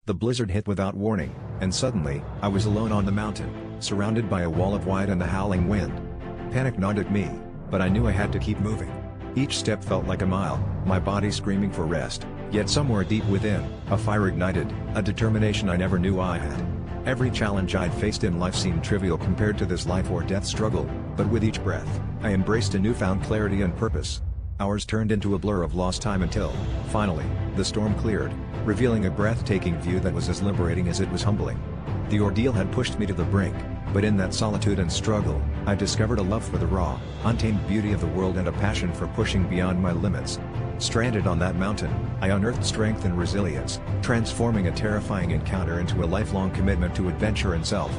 The blizzard hit without warning, and suddenly, I was alone on the mountain, surrounded by a wall of white and the howling wind. Panic gnawed at me, but I knew I had to keep moving. Each step felt like a mile, my body screaming for rest, yet somewhere deep within, a fire ignited, a determination I never knew I had. Every challenge I'd faced in life seemed trivial compared to this life or death struggle, but with each breath, I embraced a newfound clarity and purpose. Hours turned into a blur of lost time until, finally, the storm cleared, revealing a breathtaking view that was as liberating as it was humbling. The ordeal had pushed me to the brink, but in that solitude and struggle, I discovered a love for the raw, untamed beauty of the world and a passion for pushing beyond my limits. Stranded on that mountain, I unearthed strength and resilience, transforming a terrifying encounter into a lifelong commitment to adventure and self.